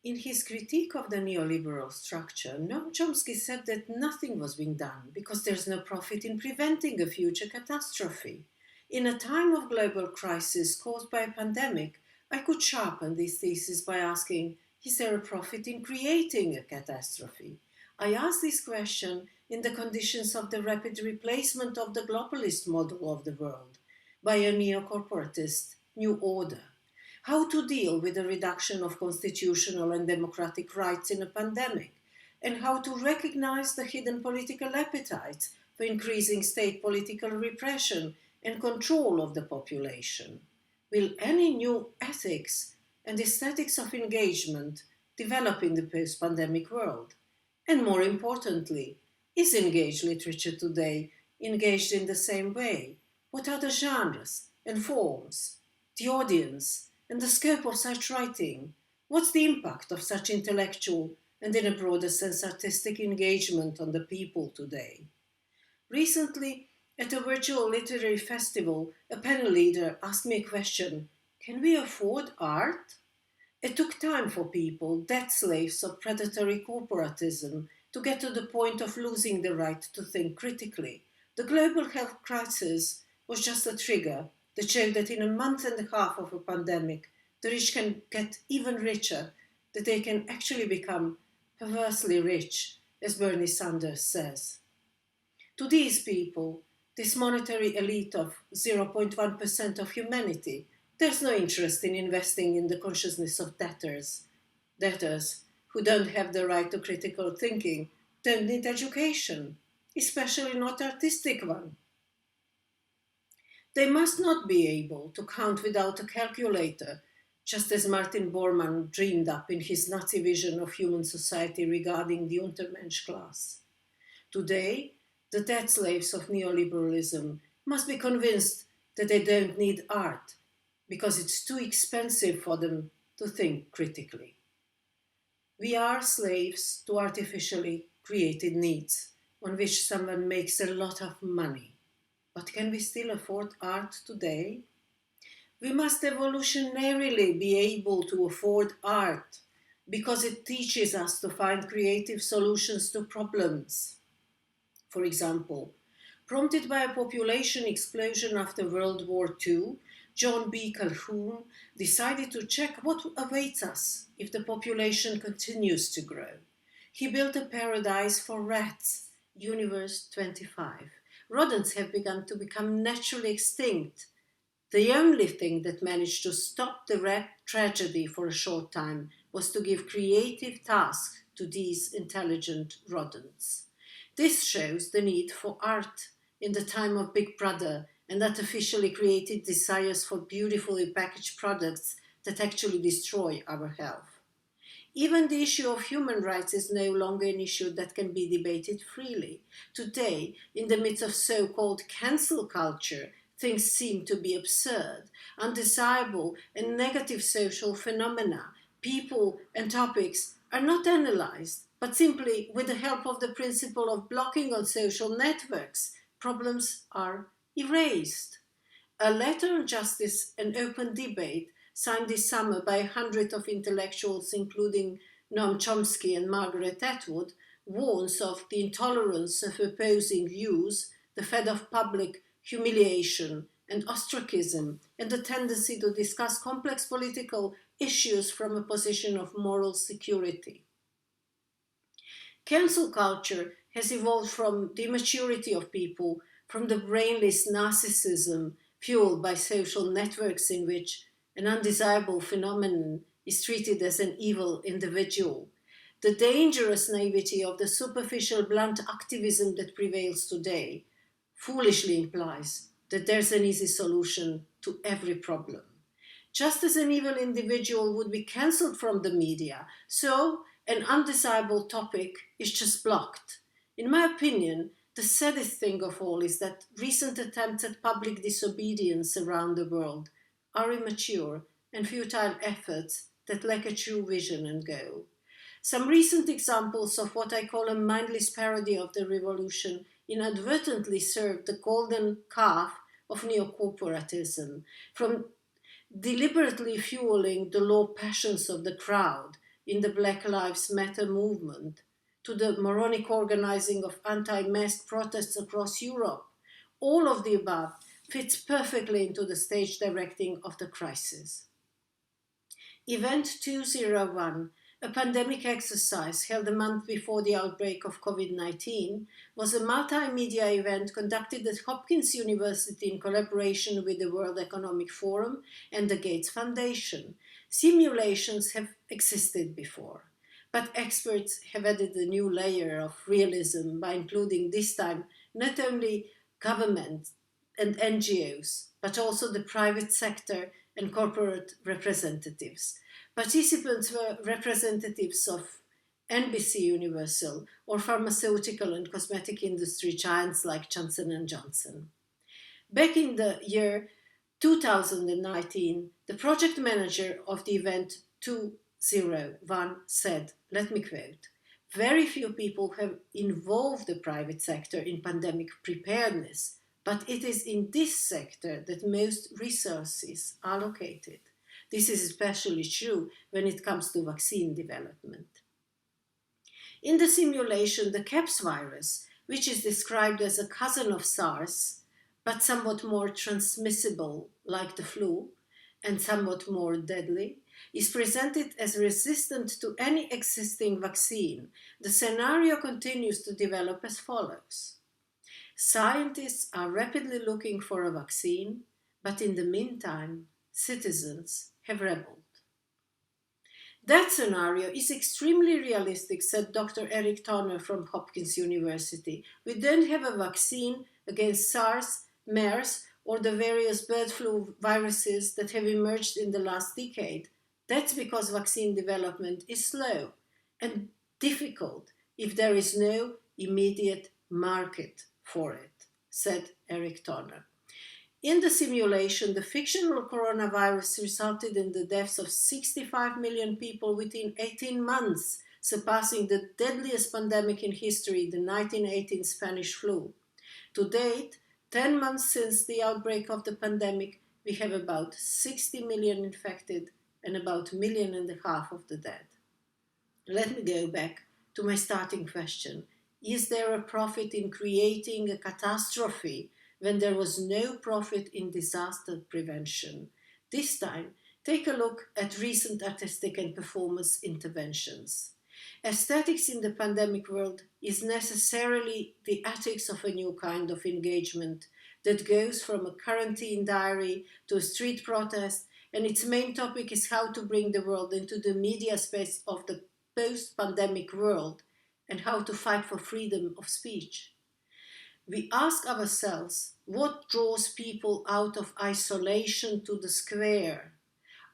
In his critique of the neoliberal structure, Noam Chomsky said that nothing was being done because there's no profit in preventing a future catastrophe. In a time of global crisis caused by a pandemic, I could sharpen this thesis by asking, is there a profit in creating a catastrophe? I ask this question in the conditions of the rapid replacement of the globalist model of the world by a neo-corporatist new order. How to deal with the reduction of constitutional and democratic rights in a pandemic, and how to recognize the hidden political appetites for increasing state political repression and control of the population. Will any new ethics and aesthetics of engagement develop in the post-pandemic world? And more importantly, is engaged literature today engaged in the same way? What are the genres and forms, the audience, and the scope of such writing? What's the impact of such intellectual and, in a broader sense, artistic engagement on the people today? Recently, at a virtual literary festival, a panel leader asked me a question: can we afford art? It took time for people, debt slaves of predatory corporatism, to get to the point of losing the right to think critically. The global health crisis was just a trigger that showed that in a month and a half of a pandemic, the rich can get even richer, that they can actually become perversely rich, as Bernie Sanders says. To these people, this monetary elite of 0.1% of humanity, there's no interest in investing in the consciousness of debtors who don't have the right to critical thinking, don't need education, especially not artistic one. They must not be able to count without a calculator, just as Martin Bormann dreamed up in his Nazi vision of human society regarding the Untermensch class. Today, the debt slaves of neoliberalism must be convinced that they don't need art because it's too expensive for them to think critically. We are slaves to artificially created needs on which someone makes a lot of money. But can we still afford art today? We must evolutionarily be able to afford art because it teaches us to find creative solutions to problems. For example, prompted by a population explosion after World War II, John B. Calhoun decided to check what awaits us if the population continues to grow. He built a paradise for rats, Universe 25. Rodents have begun to become naturally extinct. The only thing that managed to stop the rat tragedy for a short time was to give creative tasks to these intelligent rodents. This shows the need for art in the time of Big Brother and artificially created desires for beautifully packaged products that actually destroy our health. Even the issue of human rights is no longer an issue that can be debated freely. Today, in the midst of so-called cancel culture, things seem to be absurd, undesirable, and negative social phenomena. People and topics are not analyzed, but simply, with the help of the principle of blocking on social networks, problems are erased. A letter on justice and open debate signed this summer by 100 of intellectuals, including Noam Chomsky and Margaret Atwood, warns of the intolerance of opposing views, the fate of public humiliation and ostracism, and the tendency to discuss complex political issues from a position of moral security. Cancel culture has evolved from the immaturity of people, from the brainless narcissism fueled by social networks in which an undesirable phenomenon is treated as an evil individual. The dangerous naivety of the superficial blunt activism that prevails today foolishly implies that there's an easy solution to every problem. Just as an evil individual would be cancelled from the media, so an undesirable topic is just blocked. In my opinion, the saddest thing of all is that recent attempts at public disobedience around the world are immature and futile efforts that lack a true vision and goal. Some recent examples of what I call a mindless parody of the revolution inadvertently served the golden calf of neocorporatism, from deliberately fueling the low passions of the crowd in the Black Lives Matter movement, to the moronic organizing of anti-mask protests across Europe. All of the above fits perfectly into the stage directing of the crisis. Event 201, a pandemic exercise held a month before the outbreak of COVID-19, was a multimedia event conducted at Hopkins University in collaboration with the World Economic Forum and the Gates Foundation. Simulations have existed before, but experts have added a new layer of realism by including this time not only government and NGOs, but also the private sector and corporate representatives. Participants were representatives of NBC Universal or pharmaceutical and cosmetic industry giants like Johnson & Johnson. Back in the year 2019, the project manager of the event 201 said, let me quote, "Very few people have involved the private sector in pandemic preparedness, but it is in this sector that most resources are located. This is especially true when it comes to vaccine development." In the simulation, the CAPS virus, which is described as a cousin of SARS, but somewhat more transmissible like the flu and somewhat more deadly, is presented as resistant to any existing vaccine. The scenario continues to develop as follows. Scientists are rapidly looking for a vaccine, but in the meantime, citizens have rebelled. That scenario is extremely realistic, said Dr. Eric Tonner from Hopkins University. We don't have a vaccine against SARS, MERS, or the various bird flu viruses that have emerged in the last decade. That's because vaccine development is slow and difficult if there is no immediate market for it, said Eric Tonner. In the simulation, the fictional coronavirus resulted in the deaths of 65 million people within 18 months, surpassing the deadliest pandemic in history, the 1918 Spanish flu. To date, 10 months since the outbreak of the pandemic, we have about 60 million infected and about 1.5 million of the dead. Let me go back to my starting question. Is there a profit in creating a catastrophe when there was no profit in disaster prevention? This time, take a look at recent artistic and performance interventions. Aesthetics in the pandemic world is necessarily the ethics of a new kind of engagement that goes from a quarantine diary to a street protest, and its main topic is how to bring the world into the media space of the post-pandemic world and how to fight for freedom of speech. We ask ourselves, what draws people out of isolation to the square?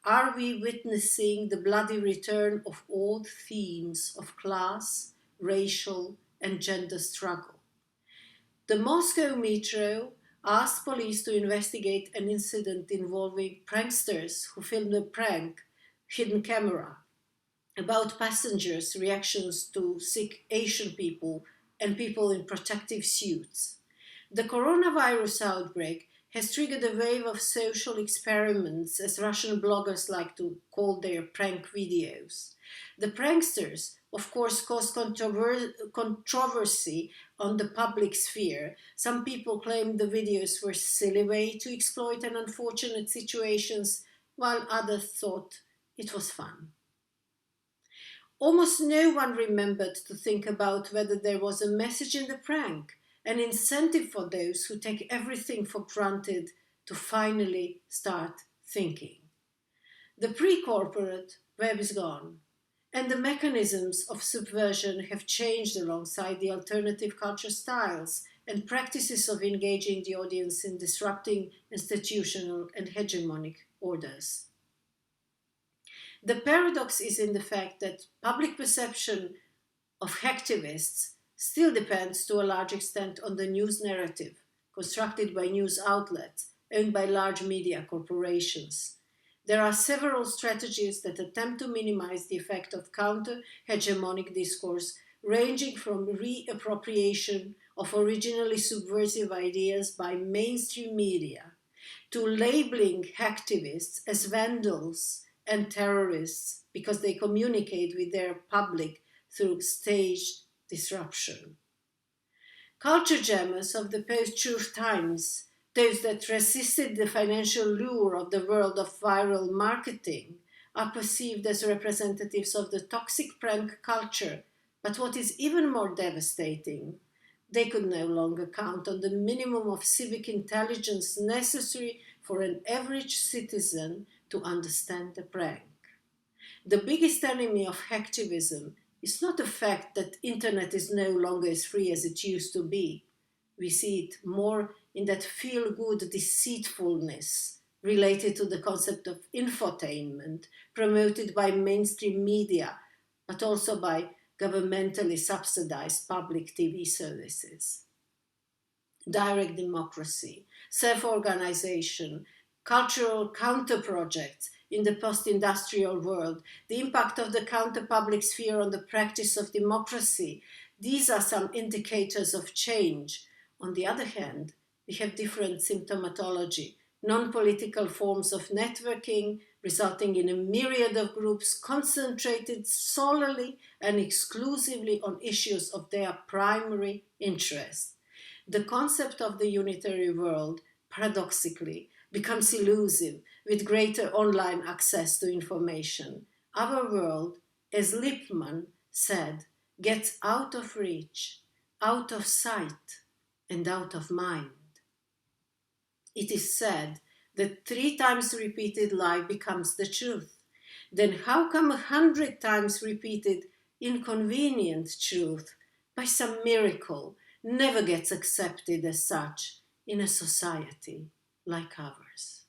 Are we witnessing the bloody return of old themes of class, racial, and gender struggle? The Moscow Metro asked police to investigate an incident involving pranksters who filmed a prank, hidden camera, about passengers' reactions to sick Asian people and people in protective suits. The coronavirus outbreak has triggered a wave of social experiments, as Russian bloggers like to call their prank videos. The pranksters, of course, caused controversy on the public sphere. Some people claimed the videos were a silly way to exploit an unfortunate situations, while others thought it was fun. Almost no one remembered to think about whether there was a message in the prank, an incentive for those who take everything for granted to finally start thinking. The pre-corporate web is gone, and the mechanisms of subversion have changed alongside the alternative culture styles and practices of engaging the audience in disrupting institutional and hegemonic orders. The paradox is in the fact that public perception of hacktivists still depends to a large extent on the news narrative constructed by news outlets owned by large media corporations. There are several strategies that attempt to minimize the effect of counter-hegemonic discourse, ranging from reappropriation of originally subversive ideas by mainstream media to labeling hacktivists as vandals and terrorists because they communicate with their public through staged disruption. Culture jammers of the post-truth times, those that resisted the financial lure of the world of viral marketing, are perceived as representatives of the toxic prank culture. But what is even more devastating, they could no longer count on the minimum of civic intelligence necessary for an average citizen to understand the prank. The biggest enemy of hacktivism is not the fact that internet is no longer as free as it used to be. We see it more in that feel-good deceitfulness related to the concept of infotainment promoted by mainstream media, but also by governmentally subsidized public TV services. Direct democracy, self-organization, cultural counter-projects in the post-industrial world, the impact of the counter-public sphere on the practice of democracy, these are some indicators of change. On the other hand, we have different symptomatology, non-political forms of networking, resulting in a myriad of groups concentrated solely and exclusively on issues of their primary interest. The concept of the unitary world, paradoxically, becomes elusive with greater online access to information. Our world, as Lippmann said, gets out of reach, out of sight, and out of mind. It is said that 3 times repeated lie becomes the truth. Then how come 100 times repeated inconvenient truth, by some miracle, never gets accepted as such in a society like ours?